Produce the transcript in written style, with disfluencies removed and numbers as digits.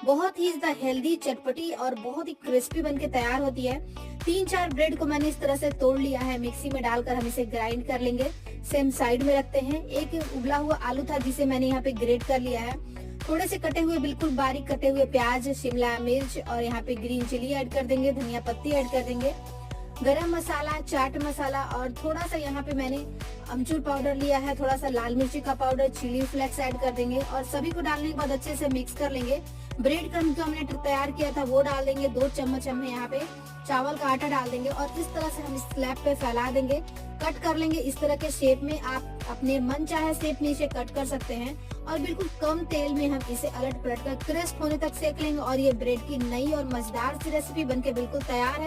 बहुत ही ज्यादा हेल्दी, चटपटी और बहुत ही क्रिस्पी बनके तैयार होती है। 3-4 ब्रेड को मैंने इस तरह से तोड़ लिया है, मिक्सी में डालकर हम इसे ग्राइंड कर लेंगे। सेम साइड में रखते हैं। एक उबला हुआ आलू था जिसे मैंने यहाँ पे ग्रेट कर लिया है। थोड़े से कटे हुए, बिल्कुल बारीक कटे हुए प्याज, शिमला मिर्च और यहाँ पे ग्रीन चिली ऐड कर देंगे, धनिया पत्ती ऐड कर देंगे, गरम मसाला, चाट मसाला और थोड़ा सा यहाँ पे मैंने अमचूर पाउडर लिया है, थोड़ा सा लाल मिर्ची का पाउडर, चिली फ्लेक्स ऐड कर देंगे और सभी को डालने के बाद अच्छे से मिक्स कर लेंगे। ब्रेड क्रम्ब जो हमने तैयार किया था वो डाल देंगे। 2 चम्मच हम यहाँ पे चावल का आटा डाल देंगे और इस तरह से हम स्लैब पे फैला देंगे। कट कर लेंगे इस तरह के शेप में। आप अपने मन चाहे शेप में इसे कट कर सकते हैं और बिल्कुल कम तेल में हम इसे अलट पलट कर क्रिस्प होने तक सेक लेंगे और ये ब्रेड की नई और मजेदार सी रेसिपी बनके बिल्कुल तैयार है।